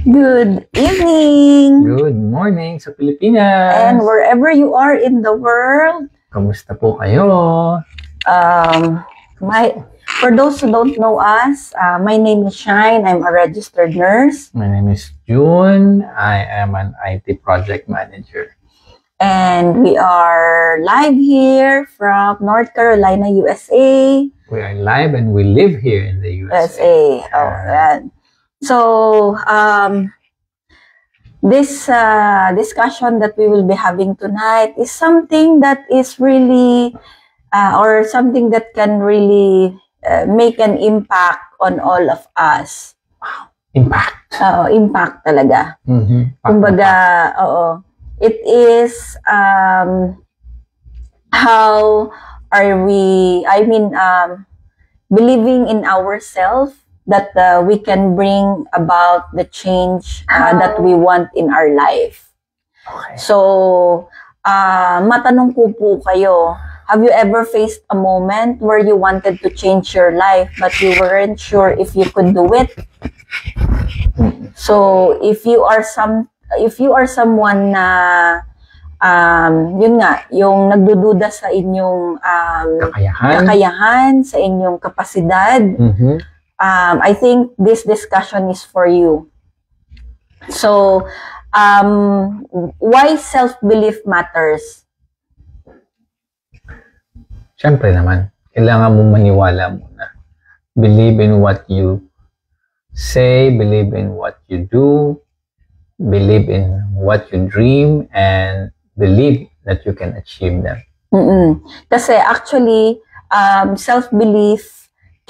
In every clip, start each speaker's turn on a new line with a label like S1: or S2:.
S1: Good evening!
S2: Good morning sa Pilipinas!
S1: And wherever you are in the world,
S2: kamusta po kayo?
S1: For those who don't know us, my name is Shine. I'm a registered nurse.
S2: My name is June. I am an IT project manager.
S1: And we are live here from North Carolina, USA.
S2: We are live and we live here in the USA.
S1: Oh, yan. So, this discussion that we will be having tonight is something that is really, or something that can really make an impact on all of us.
S2: Impact.
S1: Impact talaga. Kumbaga, it is, how are we, believing in ourselves, that we can bring about the change that we want in our life.
S2: Okay.
S1: So, matanong ko po kayo, have you ever faced a moment where you wanted to change your life but you weren't sure if you could do it? So, if you are someone na yun nga, yung nagdududa sa inyong kakayahan, sa inyong kapasidad, I think this discussion is for you. So, why self-belief matters?
S2: Siyempre naman, kailangan mong maniwala muna. Believe in what you say, believe in what you do, believe in what you dream, and believe that you can achieve them.
S1: Kasi actually, self-belief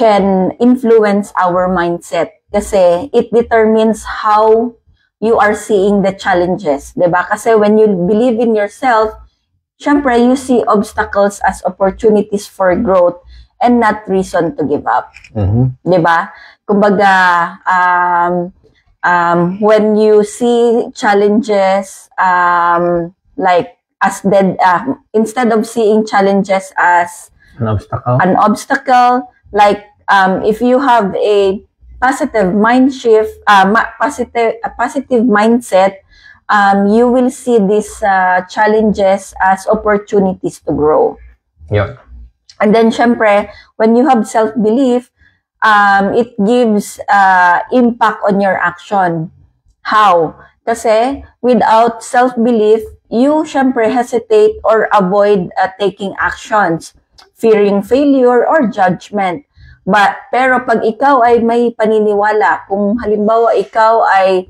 S1: can influence our mindset kasi it determines how you are seeing the challenges, diba? Kasi when you believe in yourself, syempre you see obstacles as opportunities for growth and not reason to give up. Diba? Kumbaga, when you see challenges, instead of seeing challenges as an obstacle, like if you have a positive mind shift, positive mindset, you will see these challenges as opportunities to grow.
S2: Yeah.
S1: And then, syempre, when you have self-belief, it gives impact on your action. How? Kasi without self-belief, you syempre hesitate or avoid taking actions, fearing failure or judgment. Pero pag ikaw ay may paniniwala, kung halimbawa ikaw ay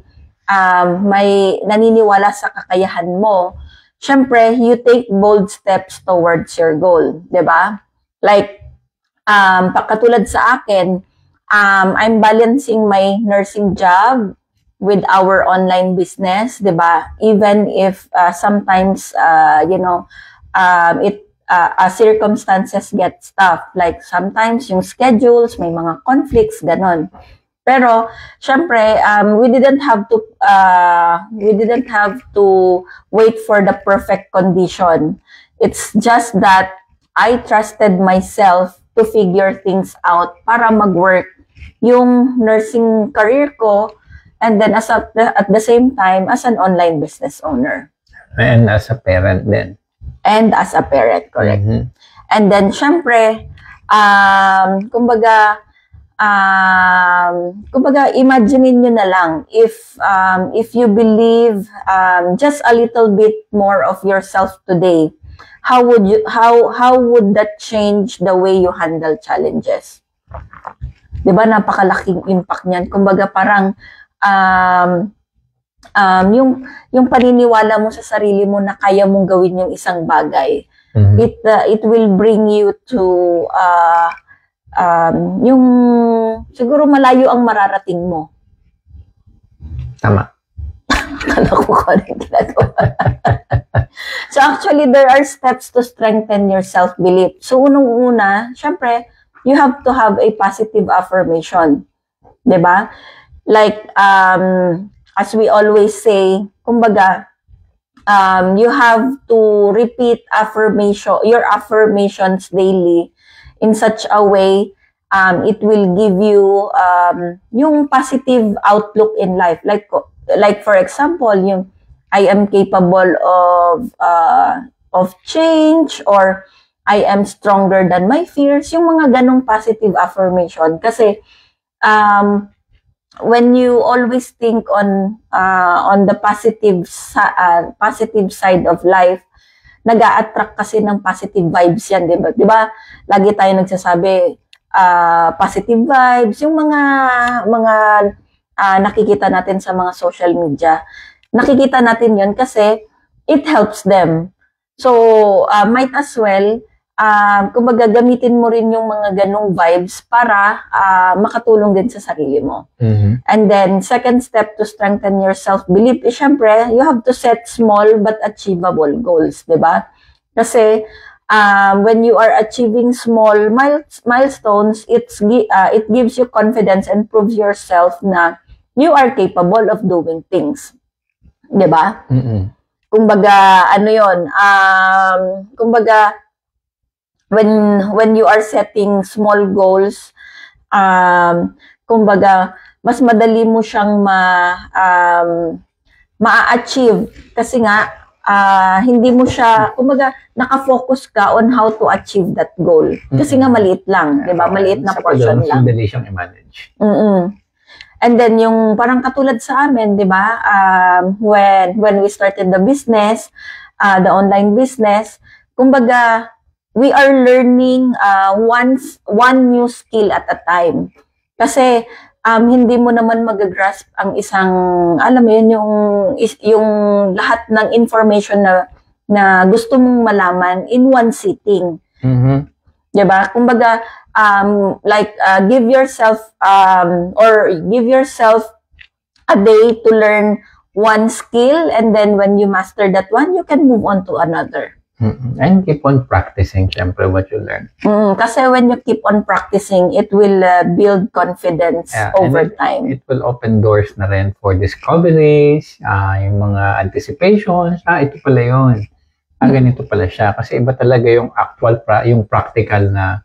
S1: may naniniwala sa kakayahan mo, syempre, you take bold steps towards your goal, diba? Like, katulad sa akin, I'm balancing my nursing job with our online business, diba? Even if sometimes, circumstances get tough. Like sometimes yung schedules, may mga conflicts, ganon. Pero syempre, we didn't have to wait for the perfect condition. It's just that I trusted myself to figure things out para mag-work yung nursing career ko, and then at the same time as an online business owner.
S2: And as a parent then.
S1: And as a parent, correct. And then, syempre, kumbaga, imaginein nyo na lang, if you believe just a little bit more of yourself today, how would that change the way you handle challenges? Diba, napakalaking impact niyan. Kumbaga, parang, yung paniniwala mo sa sarili mo na kaya mong gawin yung isang bagay, it will bring you to yung siguro malayo ang mararating mo.
S2: Tama.
S1: Kala ko yung ginagawa. So actually, there are steps to strengthen your self-belief. So unang-una, syempre, you have to have a positive affirmation. Diba? Like, as we always say, kumbaga, you have to repeat your affirmations daily in such a way it will give you yung positive outlook in life. Like for example, yung I am capable of change, or I am stronger than my fears, yung mga ganong positive affirmation. Kasi when you always think on the positive side of life, nag-a-attract kasi ng positive vibes yan, di ba? Di ba? Lagi tayo nagsasabi, positive vibes, yung mga nakikita natin sa mga social media. Nakikita natin yun kasi it helps them. So, might as well, kumbaga gamitin mo rin yung mga ganong vibes para makatulong din sa sarili mo. And then, second step to strengthen your self-belief is, syempre, you have to set small but achievable goals, di ba? Kasi, when you are achieving small milestones, it gives you confidence and proves yourself na you are capable of doing things. Di ba? Kumbaga, ano yun, kumbaga, when you are setting small goals, kumbaga, mas madali mo siyang ma-achieve. Kasi nga, hindi mo siya, kumbaga, nakafocus ka on how to achieve that goal. Kasi nga, maliit lang, di ba? Maliit na portion lang.
S2: Madali siyang i-manage.
S1: And then, yung parang katulad sa amin, di ba? When we started the business, the online business, kumbaga, we are learning one new skill at a time. Kasi, hindi mo naman mag-grasp ang isang, alam mo yun, yung lahat ng information na gusto mong malaman in one sitting. Diba? Kumbaga, give yourself, or give yourself a day to learn one skill, and then when you master that one, you can move on to another.
S2: And keep on practicing, syempre, what you learn.
S1: Kasi when you keep on practicing, it will build confidence over time.
S2: It will open doors na rin for discoveries, yung mga anticipations. Ito pala yun. Ganito pala siya. Kasi iba talaga yung actual, yung practical na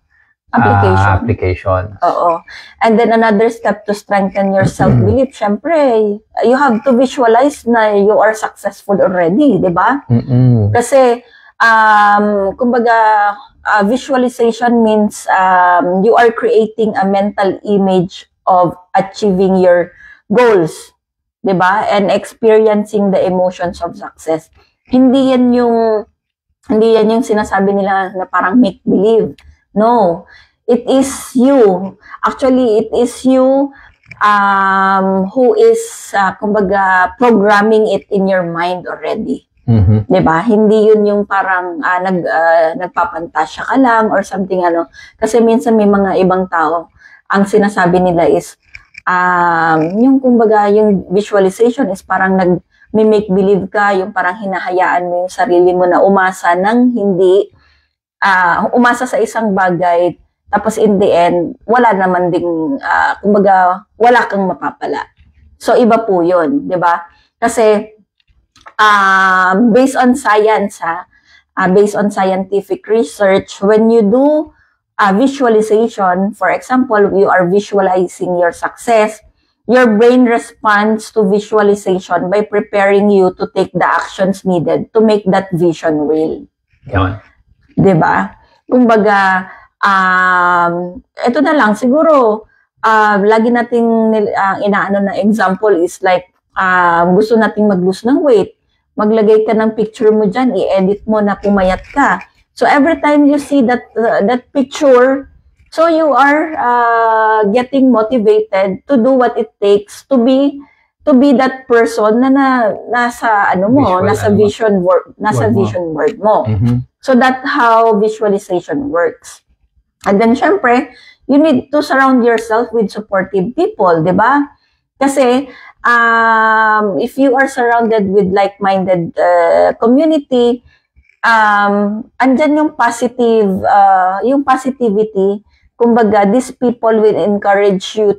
S2: application.
S1: Oo. And then another step to strengthen your self-belief, syempre, you have to visualize na you are successful already, di ba? Kasi, kumbaga, visualization means you are creating a mental image of achieving your goals, 'di ba? And experiencing the emotions of success. Hindi yan yung sinasabi nila na parang make believe. No. It is you. Actually, it is you who is kumbaga programming it in your mind already. Diba? Hindi yun yung parang nagpapantasya ka lang or something ano. Kasi minsan may mga ibang tao, ang sinasabi nila is, yung kumbaga, yung visualization is parang nag-make believe ka, yung parang hinahayaan mo yung sarili mo na umasa ng hindi, umasa sa isang bagay, tapos in the end, wala naman ding, kumbaga, wala kang mapapala. So, iba po yun, diba? Kasi, based on science, based on scientific research, when you do visualization, for example, you are visualizing your success, your brain responds to visualization by preparing you to take the actions needed to make that vision real.
S2: Yan.
S1: Diba? Kumbaga, ito na lang, siguro, lagi nating inaano na example is like, gusto nating mag-lose ng weight, maglagay ka ng picture mo dyan, i-edit mo na pumayat ka. So every time you see that picture, so you are getting motivated to do what it takes to be that person na nasa ano mo, nasa vision board mo. So that's how visualization works. And then syempre, you need to surround yourself with supportive people, 'di ba? Kasi if you are surrounded with like-minded community, andyan yung positivity, kumbaga, these people will encourage you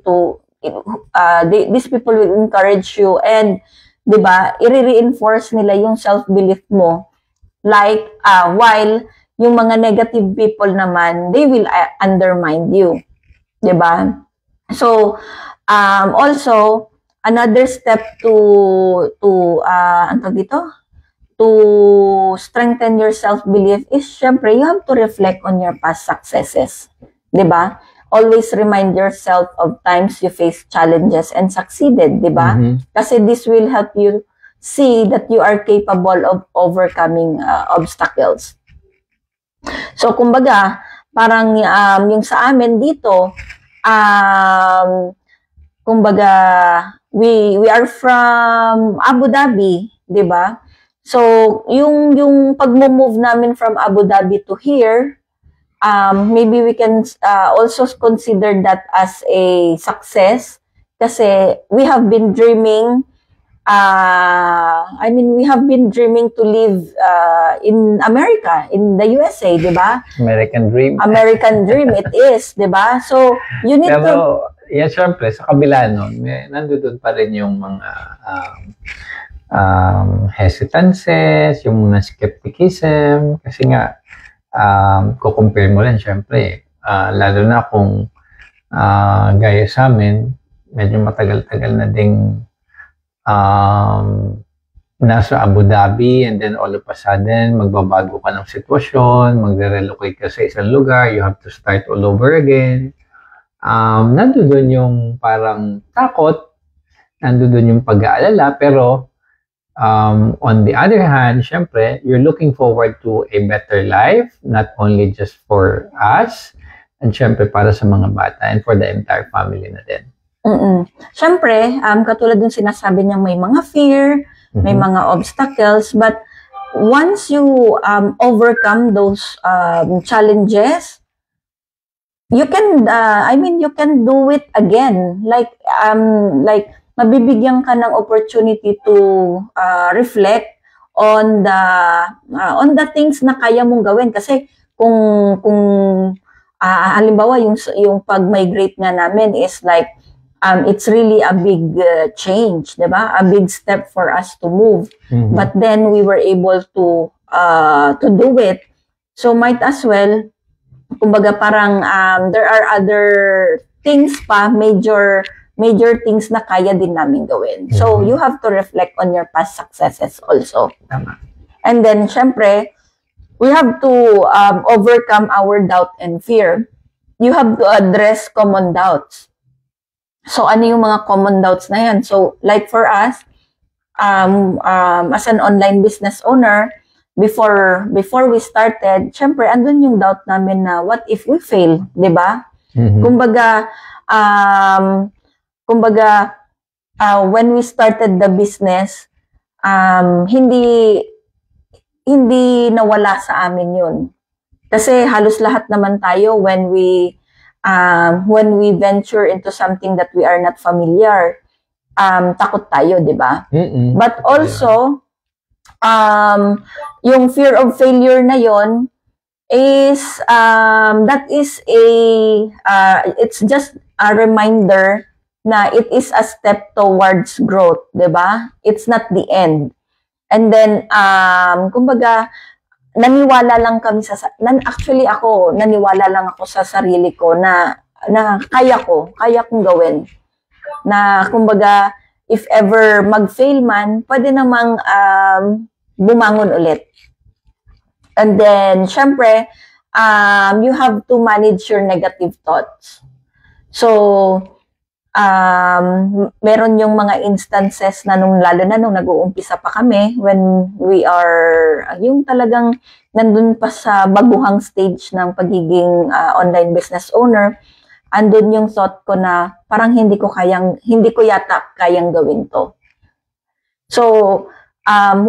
S1: and, di ba, i-reinforce nila yung self-belief mo. Like, while yung mga negative people naman, they will undermine you. 'Di ba? So, also, another step ang tawag dito, to strengthen your self-belief is, syempre, you have to reflect on your past successes. 'Di ba? Always remind yourself of times you faced challenges and succeeded, 'di ba? Kasi this will help you see that you are capable of overcoming obstacles. So, kumbaga, parang yung sa amin dito, kumbaga, we are from Abu Dhabi, 'di ba? So, yung pag-move namin from Abu Dhabi to here, maybe we can also consider that as a success kasi we have been dreaming, we have been dreaming to live in America, in the USA, 'di ba?
S2: American dream.
S1: American dream it is, 'di ba? So, you need
S2: Pero, yan, syempre, sa kabila nun, nandoon pa rin yung mga hesitances, yung mga skepticism, kasi nga, kukumpare mo rin, syempre, lalo na kung gaya sa amin, medyo matagal-tagal na ding nasa Abu Dhabi, and then all of a sudden, magbabago ka ng sitwasyon, magre-relocate ka sa isang lugar, you have to start all over again. Nandoon yung parang takot, nandoon yung pag-aalala, pero on the other hand, syempre, you're looking forward to a better life, not only just for us, and syempre para sa mga bata and for the entire family na din.
S1: Syempre, katulad ng sinasabi niya, may mga fear, may mga obstacles, but once you overcome those challenges, you can, you can do it again. Like, mabibigyan ka ng opportunity to reflect on the things na kaya mong gawin. Kasi kung halimbawa yung pag-migrate nga namin is like, it's really a big change, 'di ba? A big step for us to move. But then we were able to do it. So might as well, kumbaga parang there are other things pa, major things na kaya din namin gawin. So, you have to reflect on your past successes also.
S2: Tama.
S1: And then, syempre, we have to overcome our doubt and fear. You have to address common doubts. So, ano yung mga common doubts na yan? So, like for us, as an online business owner, before we started, syempre, andun yung doubt namin na what if we fail, di ba? Kumbaga, when we started the business, hindi nawala sa amin yun. Kasi halos lahat naman tayo when we venture into something that we are not familiar, takot tayo, di ba? But also, yung fear of failure na yon is, it's just a reminder na it is a step towards growth, 'di ba? It's not the end. And then kumbaga naniwala lang kami actually ako naniwala lang ako sa sarili ko na kaya kong gawin. Na kumbaga if ever mag-fail man, pwede namang bumangon ulit. And then syempre you have to manage your negative thoughts. So meron yung mga instances na lalo na nung nag-uumpisa pa kami, when we are, yung talagang nandun pa sa baguhang stage ng pagiging online business owner, andun yung thought ko na parang hindi ko yata kayang gawin to. So,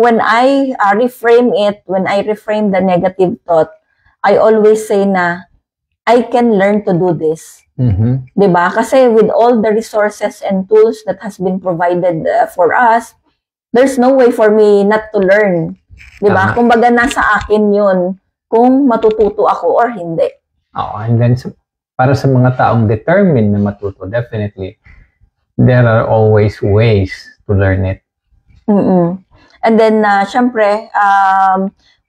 S1: when I reframe the negative thought, I always say na, I can learn to do this. Diba? Kasi with all the resources and tools that has been provided for us, there's no way for me not to learn. Diba? Kumbaga nasa akin yun kung matututo ako or hindi.
S2: And then para sa mga taong determined na matuto, definitely, there are always ways to learn it.
S1: And then, syempre,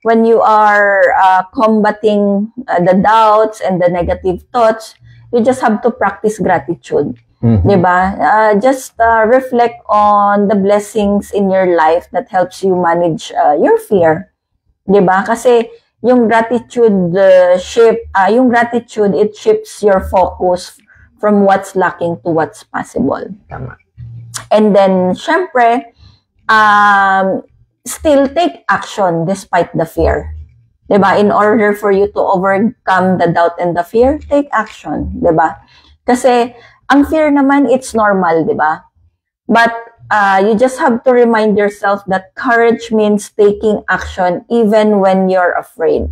S1: when you are combating the doubts and the negative thoughts, you just have to practice gratitude. Diba? Just reflect on the blessings in your life that helps you manage your fear. Diba? Kasi yung gratitude it shifts your focus from what's lacking to what's possible.
S2: Tama.
S1: And then, syempre, still take action despite the fear. Diba? In order for you to overcome the doubt and the fear, take action. Diba? Kasi, ang fear naman, it's normal, diba? But, you just have to remind yourself that courage means taking action even when you're afraid.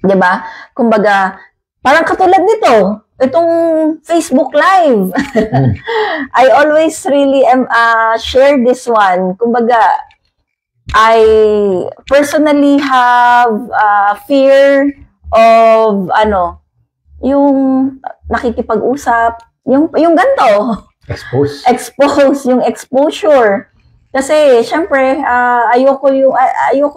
S1: Diba? Kumbaga, parang katulad nito, itong Facebook Live. I always really share this one. Kumbaga, I personally have fear of yung nakikipag-usap, yung ganito. Expose, yung exposure. Kasi syempre, ayoko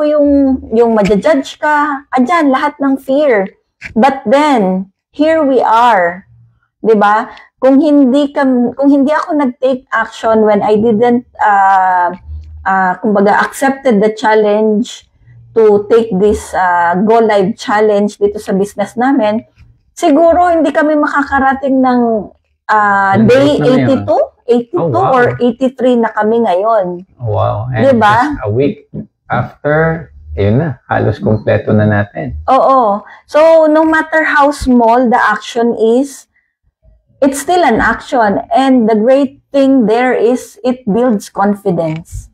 S1: yung ma-judge ka. Andyan lahat ng fear. But then, here we are. 'Di ba? Kung hindi ako nag-take action when I didn't kumbaga accepted the challenge to take this Go Live challenge dito sa business namin, siguro hindi kami makakarating ng day 82 or 83 na kami ngayon.
S2: Wow. And
S1: diba?
S2: Just a week after, ayun na, halos kompleto na natin.
S1: Oo. So, no matter how small the action is, it's still an action. And the great thing there is, it builds confidence.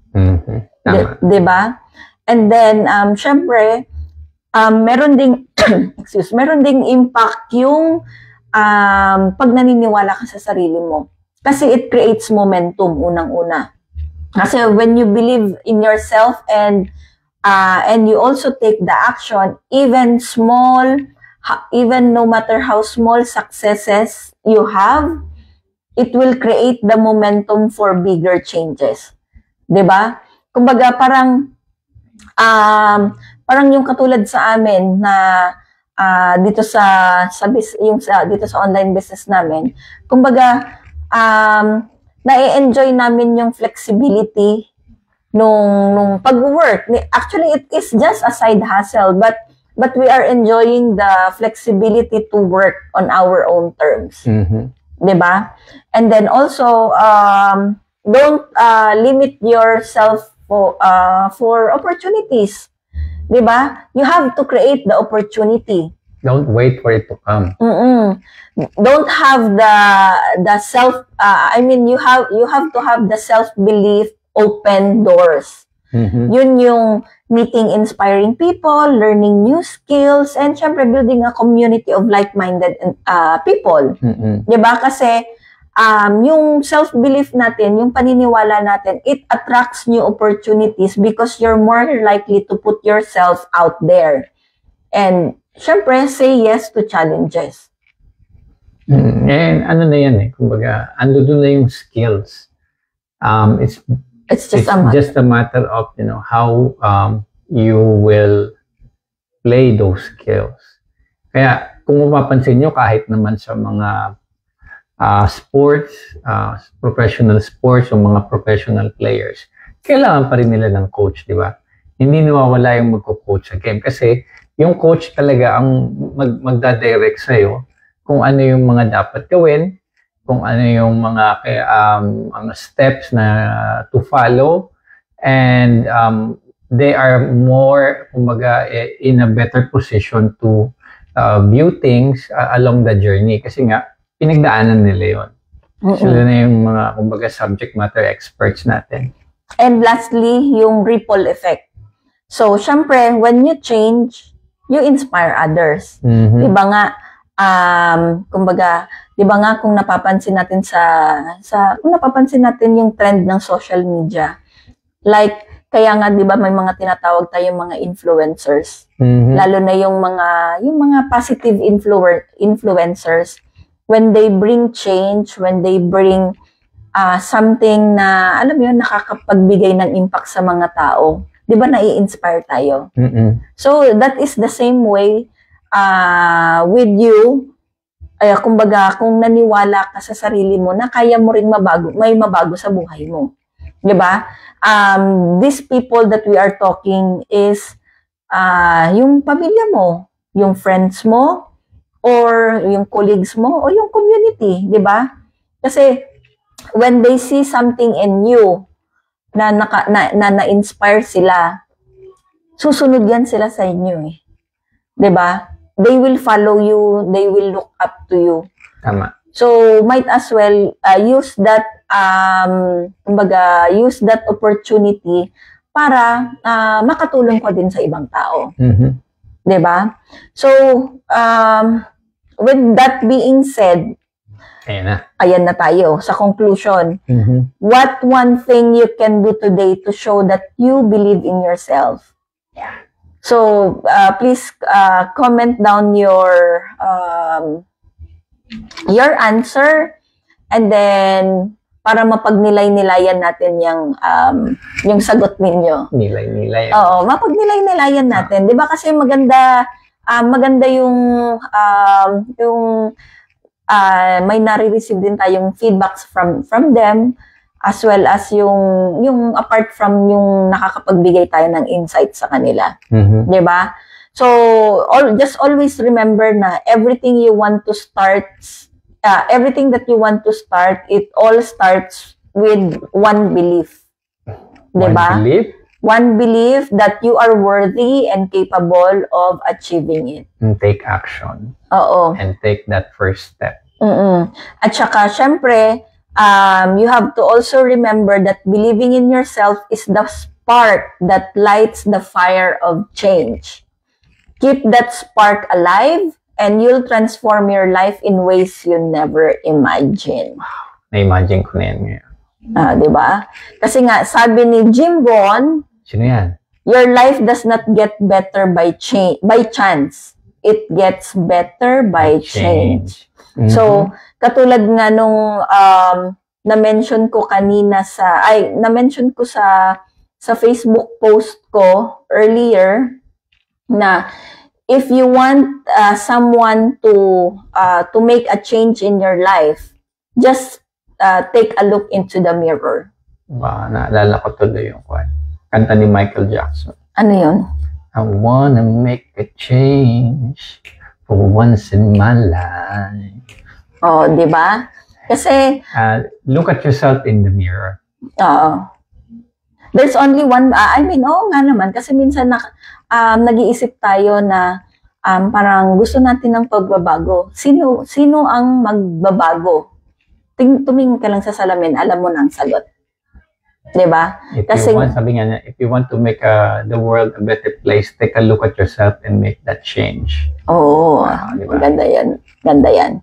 S1: Diba? And then, syempre, meron ding meron ding impact yung pag naniniwala ka sa sarili mo. Kasi it creates momentum unang-una. Kasi when you believe in yourself and you also take the action, even no matter how small successes you have, it will create the momentum for bigger changes. 'Di ba? Kumbaga parang yung katulad sa amin na dito sa online business namin, kumbaga na-enjoy namin yung flexibility nung pag-work. Actually, it is just a side hustle, but we are enjoying the flexibility to work on our own terms. Diba? And then also, don't limit yourself for opportunities. Diba? You have to create the opportunity.
S2: Don't wait for it to come.
S1: Don't have the self. You have to have the self-belief. Open doors. Yun yung meeting inspiring people, learning new skills, and syempre building a community of like-minded people. Diba? Kasi yung self-belief natin, yung paniniwala natin, it attracts new opportunities because you're more likely to put yourself out there. And syempre, say yes to challenges.
S2: And ano na yan kumbaga, ando doon na yung skills. It's just a matter of, how you will play those skills. Kaya, kung mapapansin nyo, kahit naman sa mga sports, professional sports, o mga professional players, kailangan pa rin nila ng coach, di ba? Hindi nawawala yung magko-coach sa game. Kasi, yung coach talaga ang magdadirect sa'yo kung ano yung mga dapat gawin, kung ano yung mga steps na to follow, and they are more, kumbaga, in a better position to view things along the journey. Kasi nga, pinagdaanan nila yun. Sila na yung mga, kumbaga, subject matter experts natin.
S1: And lastly, yung ripple effect. So, syempre, when you change, you inspire others. Diba nga, kumbaga, diba nga kung napapansin natin kung napapansin natin yung trend ng social media, like, kaya nga diba may mga tinatawag tayong mga influencers, lalo na yung mga positive influencers, when they bring change, when they bring something na, alam mo yun, nakakapagbigay ng impact sa mga tao, diba nai-inspire tayo? So, that is the same way with you. Ay, kumbaga, kung naniwala ka sa sarili mo na kaya mo ring may mabago sa buhay mo. 'Di ba? These people that we are talking is yung pamilya mo, yung friends mo, or yung colleagues mo, o yung community, 'di ba? Kasi when they see something in you na na-inspire sila, susunod yan sila sa inyo eh. 'Di ba? They will follow you, they will look up to you.
S2: Tama.
S1: So might as well use that use that opportunity para makatulong ko din sa ibang tao. 'Di ba? So with that being said, ayan na tayo sa conclusion. What one thing you can do today to show that you believe in yourself? Yeah. So please comment down your answer, and then para mapagnilay-nilayan natin yung sagot ninyo.
S2: Nilay-nilayan.
S1: Oo, mapagnilay-nilayan natin. 'Di ba kasi maganda yung may nare-receive din tayong feedbacks from them, as well as yung apart from yung nakakapagbigay tayo ng insight sa kanila. 'Di ba? So just always remember na everything that you want to start, it all starts with one belief. 'Di ba? One belief that you are worthy and capable of achieving it.
S2: And take action.
S1: Oo.
S2: And take that first step.
S1: At saka, syempre, you have to also remember that believing in yourself is the spark that lights the fire of change. Keep that spark alive, and you'll transform your life in ways you never imagine.
S2: Na-imagine ko na yan ngayon.
S1: Diba? Kasi nga, sabi ni Jim Rohn,
S2: sino yan?
S1: Your life does not get better by chance. It gets better by change. So, katulad nga nung na-mention ko kanina na-mention ko sa Facebook post ko earlier, na if you want someone to make a change in your life, just take a look into the mirror.
S2: Naalala ko tuloy yung kanta ni Michael Jackson.
S1: Ano yun?
S2: I wanna make a change for once in my life.
S1: Oh, di ba? Kasi
S2: look at yourself in the mirror.
S1: There's only one, oo nga naman, kasi minsan nag-iisip tayo na parang gusto natin ng pagbabago. Sino ang magbabago? Tumingin ka lang sa salamin, alam mo na ang sagot. Diba?
S2: Sabi nga niya, if you want to make the world a better place, take a look at yourself and make that change.
S1: Oo, diba? Ganda yan. Ganda yan.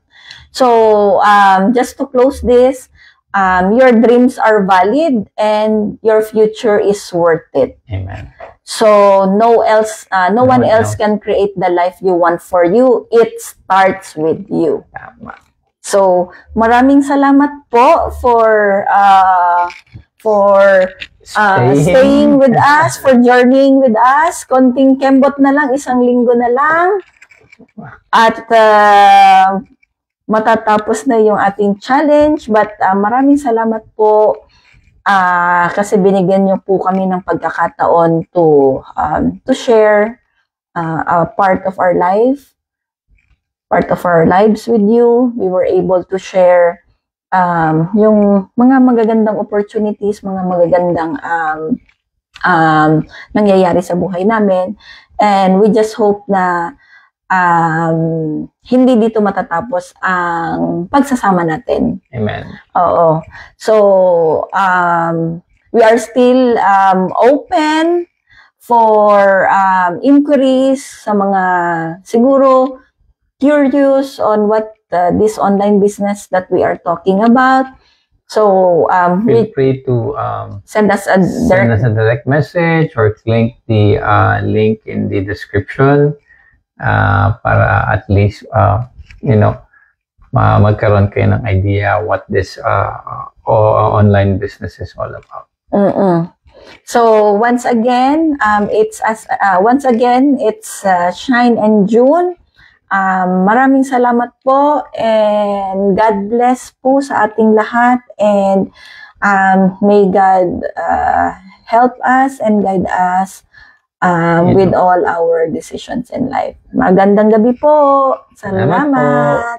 S1: So, just to close this, your dreams are valid and your future is worth it.
S2: Amen.
S1: So, no one else can create the life you want for you. It starts with you.
S2: Tama.
S1: So, maraming salamat po for staying with us, for journeying with us. Konting kembot na lang, 1 linggo na lang. At matatapos na yung ating challenge. But maraming salamat po kasi binigyan niyo po kami ng pagkakataon to share a part of our lives with you. We were able to share yung mga magagandang opportunities, mga magagandang nangyayari sa buhay namin. And we just hope na hindi dito matatapos ang pagsasama natin.
S2: Amen.
S1: Oo. So, we are still open for inquiries sa mga siguro curious on what this online business that we are talking about. So,
S2: feel free to
S1: send us a
S2: direct message or click the link in the description para at least, magkaroon kayo ng idea what this online business is all about. So, once again, it's Shine and June.
S1: Maraming salamat po and God bless po sa ating lahat and may God help us and guide us with all our decisions in life. Magandang gabi po.
S2: Salamat po.
S1: Salamat.